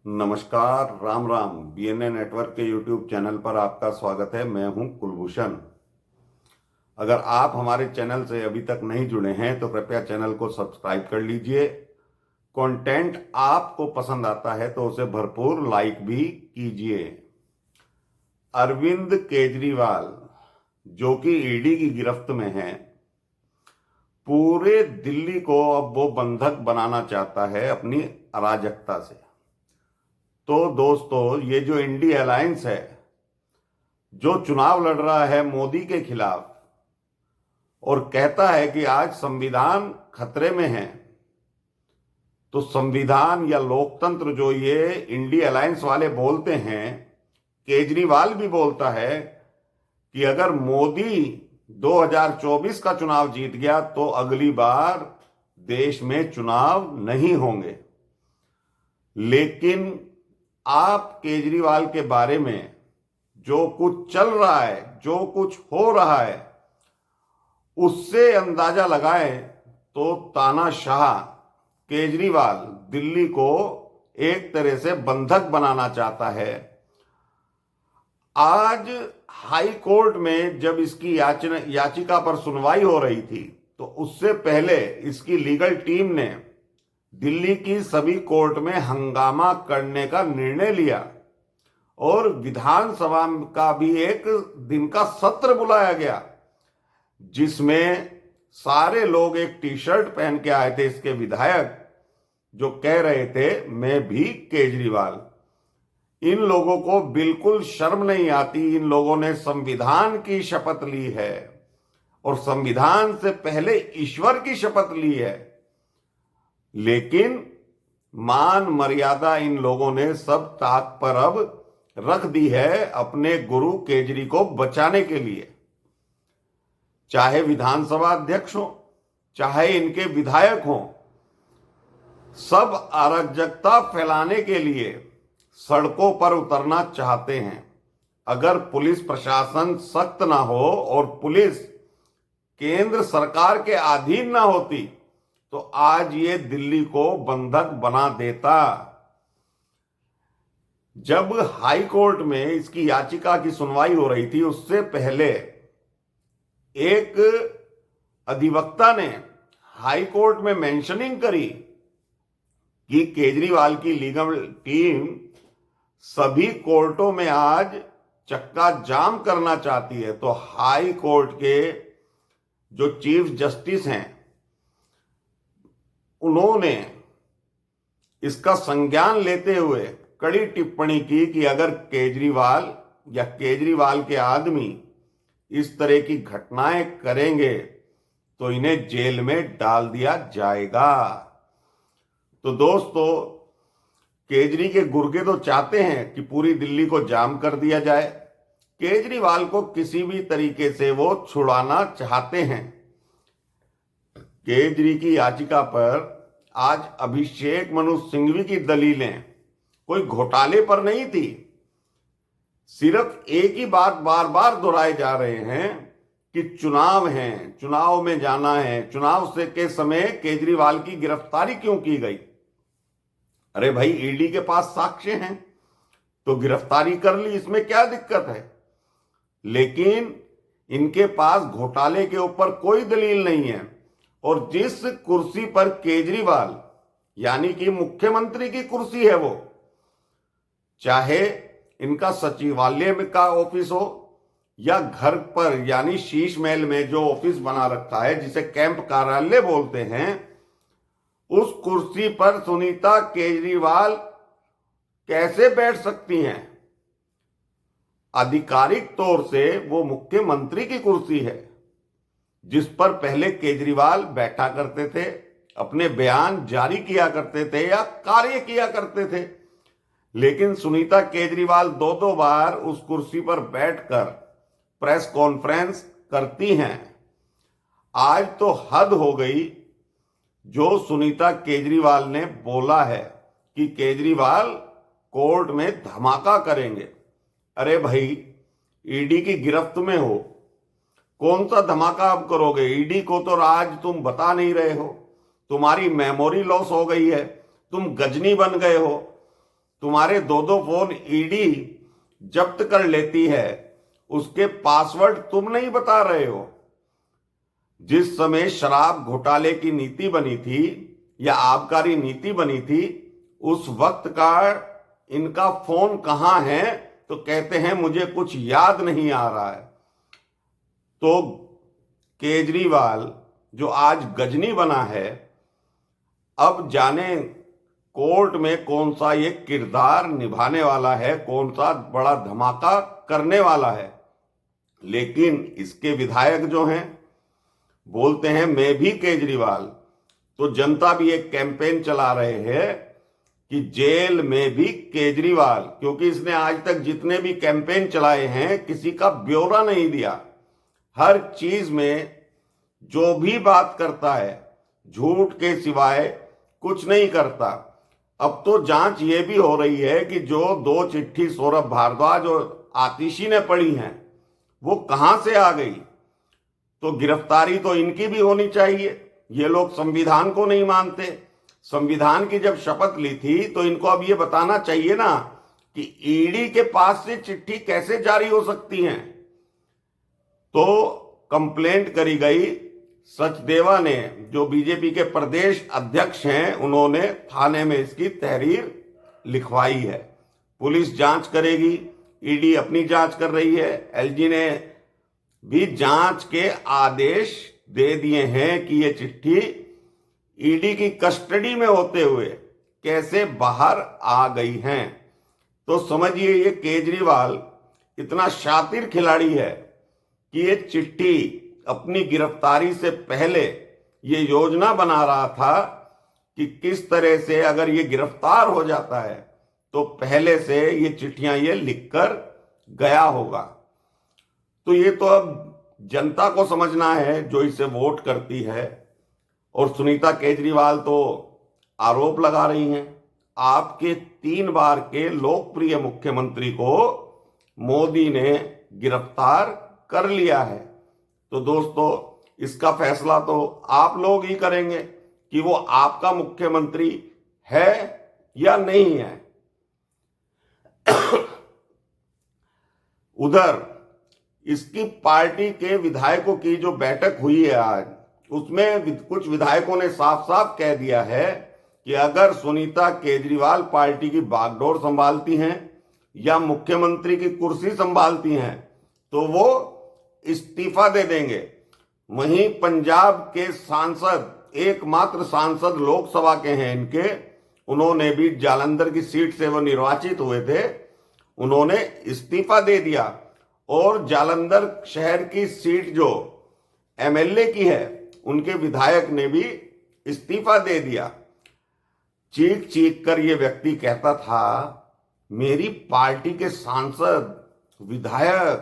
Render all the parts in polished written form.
नमस्कार, Ram Ram. BNA network के YouTube channel पर आपका स्वागत है। मैं हूं कुलभूषण। अगर आप हमारे चैनल से अभी तक नहीं जुड़े हैं तो कृपया चैनल को सब्सक्राइब कर लीजिए। कंटेंट आपको पसंद आता है तो उसे भरपूर लाइक भी कीजिए। अरविंद केजरीवाल, जो कि ईडी की गिरफ्त में है, पूरे दिल्ली को अब वो बंधक बनाना चाहता है अपनी अराजकता से। तो दोस्तों, ये जो इंडी अलायंस है, जो चुनाव लड़ रहा है मोदी के खिलाफ और कहता है कि आज संविधान खतरे में है, तो संविधान या लोकतंत्र जो ये इंडी अलायंस वाले बोलते हैं, केजरीवाल भी बोलता है कि अगर मोदी 2024 का चुनाव जीत गया तो अगली बार देश में चुनाव नहीं होंगे। लेकिन आप केजरीवाल के बारे में जो कुछ चल रहा है, जो कुछ हो रहा है, उससे अंदाजा लगाएं तो तानाशाह केजरीवाल दिल्ली को एक तरह से बंधक बनाना चाहता है। आज हाई कोर्ट में जब इसकी याचिका पर सुनवाई हो रही थी, तो उससे पहले इसकी लीगल टीम ने दिल्ली की सभी कोर्ट में हंगामा करने का निर्णय लिया और विधानसभा का भी एक दिन का सत्र बुलाया गया, जिसमें सारे लोग एक टी शर्ट पहन के आए थे, इसके विधायक, जो कह रहे थे मैं भी केजरीवाल। इन लोगों को बिल्कुल शर्म नहीं आती। इन लोगों ने संविधान की शपथ ली है और संविधान से पहले ईश्वर की शपथ ली है, लेकिन मान मर्यादा इन लोगों ने सब ताक पर अब रख दी है अपने गुरु केजरी को बचाने के लिए। चाहे विधानसभा अध्यक्ष हो, चाहे इनके विधायक हो, सब अराजकता फैलाने के लिए सड़कों पर उतरना चाहते हैं। अगर पुलिस प्रशासन सख्त ना हो और पुलिस केंद्र सरकार के अधीन ना होती तो आज ये दिल्ली को बंधक बना देता। जब हाई कोर्ट में इसकी याचिका की सुनवाई हो रही थी, उससे पहले एक अधिवक्ता ने हाई कोर्ट में मेंशनिंग करी कि केजरीवाल की लीगल टीम सभी कोर्टों में आज चक्का जाम करना चाहती है। तो हाई कोर्ट के जो चीफ जस्टिस हैं, उन्होंने इसका संज्ञान लेते हुए कड़ी टिप्पणी की कि अगर केजरीवाल या केजरीवाल के आदमी इस तरह की घटनाएं करेंगे तो इन्हें जेल में डाल दिया जाएगा। तो दोस्तों, केजरी के गुर्गे तो चाहते हैं कि पूरी दिल्ली को जाम कर दिया जाए। केजरीवाल को किसी भी तरीके से वो छुड़ाना चाहते हैं। केजरी की याचिका पर आज अभिषेक मनु सिंघवी की दलीलें कोई घोटाले पर नहीं थी, सिर्फ एक ही बात बार बार दोहराए जा रहे हैं कि चुनाव हैं, चुनाव में जाना है, चुनाव से के समय केजरीवाल की गिरफ्तारी क्यों की गई। अरे भाई, ईडी के पास साक्ष्य हैं तो गिरफ्तारी कर ली, इसमें क्या दिक्कत है। लेकिन इनके पास घोटाले के ऊपर कोई दलील नहीं है। और जिस कुर्सी पर केजरीवाल यानी कि मुख्यमंत्री की कुर्सी है, वो चाहे इनका सचिवालय में का ऑफिस हो या घर पर यानी शीश महल में जो ऑफिस बना रखा है, जिसे कैंप कार्यालय बोलते हैं, उस कुर्सी पर सुनीता केजरीवाल कैसे बैठ सकती हैं। आधिकारिक तौर से वो मुख्यमंत्री की कुर्सी है, जिस पर पहले केजरीवाल बैठा करते थे, अपने बयान जारी किया करते थे या कार्य किया करते थे। लेकिन सुनीता केजरीवाल दो दो बार उस कुर्सी पर बैठकर प्रेस कॉन्फ्रेंस करती हैं। आज तो हद हो गई। जो सुनीता केजरीवाल ने बोला है कि केजरीवाल कोर्ट में धमाका करेंगे। अरे भाई, ईडी की गिरफ्त में हो, कौन सा धमाका अब करोगे। ईडी को तो आज तुम बता नहीं रहे हो, तुम्हारी मेमोरी लॉस हो गई है, तुम गजनी बन गए हो। तुम्हारे 2-2 फोन ईडी जब्त कर लेती है, उसके पासवर्ड तुम नहीं बता रहे हो। जिस समय शराब घोटाले की नीति बनी थी या आबकारी नीति बनी थी, उस वक्त का इनका फोन कहां है? तो कहते हैं मुझे कुछ याद नहीं आ रहा है। तो केजरीवाल जो आज गजनी बना है, अब जाने कोर्ट में कौन सा ये किरदार निभाने वाला है, कौन सा बड़ा धमाका करने वाला है। लेकिन इसके विधायक जो हैं बोलते हैं मैं भी केजरीवाल। तो जनता भी एक कैंपेन चला रहे हैं कि जेल में भी केजरीवाल, क्योंकि इसने आज तक जितने भी कैंपेन चलाए हैं किसी का ब्यौरा नहीं दिया। हर चीज में जो भी बात करता है झूठ के सिवाय कुछ नहीं करता। अब तो जांच ये भी हो रही है कि जो 2 चिट्ठी सौरभ भारद्वाज और आतिशी ने पढ़ी हैं वो कहां से आ गई। तो गिरफ्तारी तो इनकी भी होनी चाहिए। ये लोग संविधान को नहीं मानते। संविधान की जब शपथ ली थी तो इनको अब ये बताना चाहिए ना कि ईडी के पास से चिट्ठी कैसे जारी हो सकती हैं। तो कंप्लेंट करी गई। सचदेवा ने, जो बीजेपी के प्रदेश अध्यक्ष हैं, उन्होंने थाने में इसकी तहरीर लिखवाई है। पुलिस जांच करेगी, ईडी अपनी जांच कर रही है। एलजी ने भी जांच के आदेश दे दिए हैं कि ये चिट्ठी ईडी की कस्टडी में होते हुए कैसे बाहर आ गई हैं। तो समझिए ये केजरीवाल इतना शातिर खिलाड़ी है कि ये चिट्ठी अपनी गिरफ्तारी से पहले ये योजना बना रहा था कि किस तरह से अगर ये गिरफ्तार हो जाता है तो पहले से ये चिट्ठियां ये लिखकर गया होगा। तो ये तो अब जनता को समझना है जो इसे वोट करती है। और सुनीता केजरीवाल तो आरोप लगा रही हैं, आपके 3 बार के लोकप्रिय मुख्यमंत्री को मोदी ने गिरफ्तार कर लिया है। तो दोस्तों इसका फैसला तो आप लोग ही करेंगे कि वो आपका मुख्यमंत्री है या नहीं है। उधर इसकी पार्टी के विधायकों की जो बैठक हुई है आज, उसमें कुछ विधायकों ने साफ साफ कह दिया है कि अगर सुनीता केजरीवाल पार्टी की बागडोर संभालती हैं या मुख्यमंत्री की कुर्सी संभालती हैं तो वो इस्तीफा दे देंगे। वहीं पंजाब के सांसद, एकमात्र सांसद लोकसभा के हैं इनके, उन्होंने भी जालंधर की सीट से वो निर्वाचित हुए थे, उन्होंने इस्तीफा दे दिया। और जालंधर शहर की सीट जो एमएलए की है उनके विधायक ने भी इस्तीफा दे दिया। चीख चीख कर ये व्यक्ति कहता था मेरी पार्टी के सांसद, विधायक,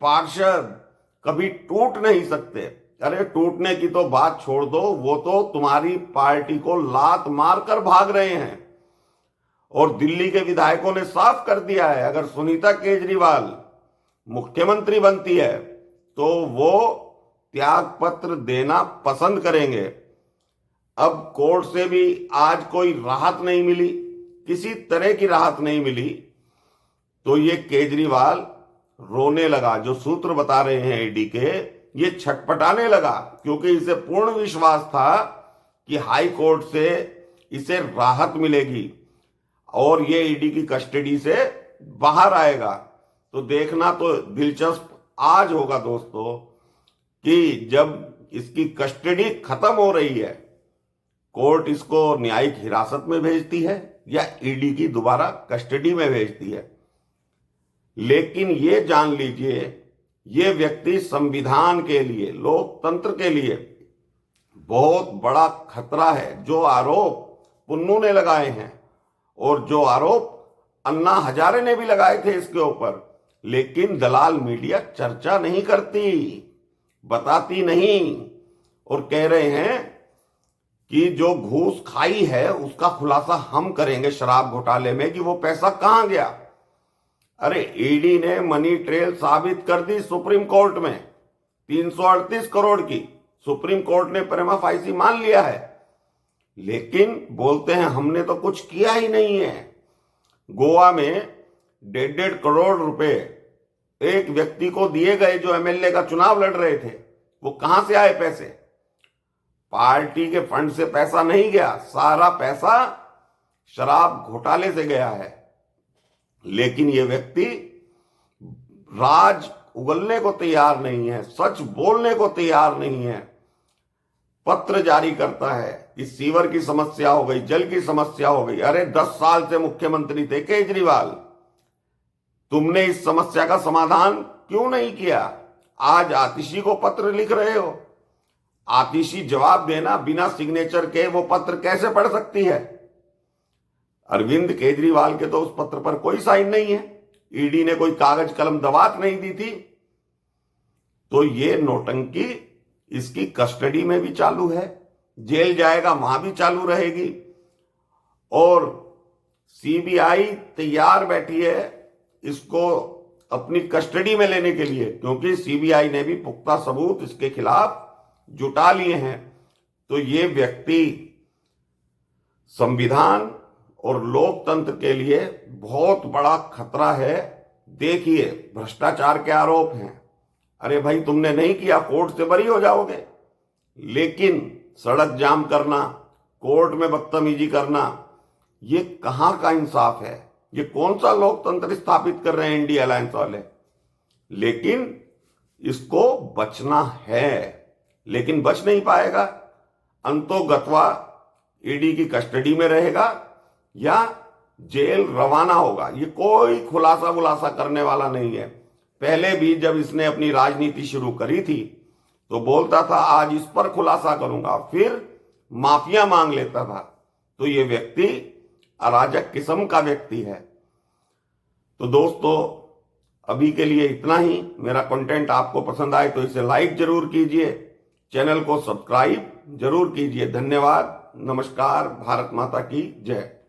पार्षद कभी टूट नहीं सकते। अरे टूटने की तो बात छोड़ दो, वो तो तुम्हारी पार्टी को लात मारकर भाग रहे हैं। और दिल्ली के विधायकों ने साफ कर दिया है अगर सुनीता केजरीवाल मुख्यमंत्री बनती है तो वो त्याग पत्र देना पसंद करेंगे। अब कोर्ट से भी आज कोई राहत नहीं मिली, किसी तरह की राहत नहीं मिली, तो ये केजरीवाल रोने लगा। जो सूत्र बता रहे हैं ईडी के, ये छटपटाने लगा क्योंकि इसे पूर्ण विश्वास था कि हाई कोर्ट से इसे राहत मिलेगी और ये ईडी की कस्टडी से बाहर आएगा। तो देखना तो दिलचस्प आज होगा दोस्तों कि जब इसकी कस्टडी खत्म हो रही है, कोर्ट इसको न्यायिक हिरासत में भेजती है या ईडी की दोबारा कस्टडी में भेजती है। लेकिन ये जान लीजिए ये व्यक्ति संविधान के लिए, लोकतंत्र के लिए बहुत बड़ा खतरा है। जो आरोप पुन्नू ने लगाए हैं और जो आरोप अन्ना हजारे ने भी लगाए थे इसके ऊपर, लेकिन दलाल मीडिया चर्चा नहीं करती, बताती नहीं और कह रहे हैं कि जो घूस खाई है उसका खुलासा हम करेंगे शराब घोटाले में कि वो पैसा कहां गया। अरे ईडी ने मनी ट्रेल साबित कर दी सुप्रीम कोर्ट में 338 करोड़ की। सुप्रीम कोर्ट ने प्रीमा फाइसी मान लिया है, लेकिन बोलते हैं हमने तो कुछ किया ही नहीं है। गोवा में 1.5 करोड़ रुपए एक व्यक्ति को दिए गए जो एमएलए का चुनाव लड़ रहे थे। वो कहां से आए पैसे? पार्टी के फंड से पैसा नहीं गया, सारा पैसा शराब घोटाले से गया है। लेकिन ये व्यक्ति राज उगलने को तैयार नहीं है, सच बोलने को तैयार नहीं है। पत्र जारी करता है कि सीवर की समस्या हो गई, जल की समस्या हो गई। अरे 10 साल से मुख्यमंत्री थे केजरीवाल, तुमने इस समस्या का समाधान क्यों नहीं किया? आज आतिशी को पत्र लिख रहे हो। आतिशी जवाब देना, बिना सिग्नेचर के वो पत्र कैसे पढ़ सकती है? अरविंद केजरीवाल के तो उस पत्र पर कोई साइन नहीं है, ईडी ने कोई कागज कलम दबात नहीं दी थी। तो ये नौटंकी इसकी कस्टडी में भी चालू है, जेल जाएगा वहां भी चालू रहेगी। और सीबीआई तैयार बैठी है इसको अपनी कस्टडी में लेने के लिए, क्योंकि सीबीआई ने भी पुख्ता सबूत इसके खिलाफ जुटा लिए हैं। तो ये व्यक्ति संविधान और लोकतंत्र के लिए बहुत बड़ा खतरा है। देखिए, भ्रष्टाचार के आरोप हैं। अरे भाई, तुमने नहीं किया, कोर्ट से बरी हो जाओगे। लेकिन सड़क जाम करना, कोर्ट में बदतमीजी करना, ये कहां का इंसाफ है? ये कौन सा लोकतंत्र स्थापित कर रहे हैं इंडिया अलायंस वाले? लेकिन इसको बचना है, लेकिन बच नहीं पाएगा। अंतोगत्वा ईडी की कस्टडी में रहेगा या जेल रवाना होगा। ये कोई खुलासा करने वाला नहीं है। पहले भी जब इसने अपनी राजनीति शुरू करी थी तो बोलता था आज इस पर खुलासा करूंगा, फिर माफिया मांग लेता था। तो ये व्यक्ति अराजक किस्म का व्यक्ति है। तो दोस्तों, अभी के लिए इतना ही। मेरा कंटेंट आपको पसंद आए तो इसे लाइक जरूर कीजिए, चैनल को सब्सक्राइब जरूर कीजिए। धन्यवाद, नमस्कार, भारत माता की जय।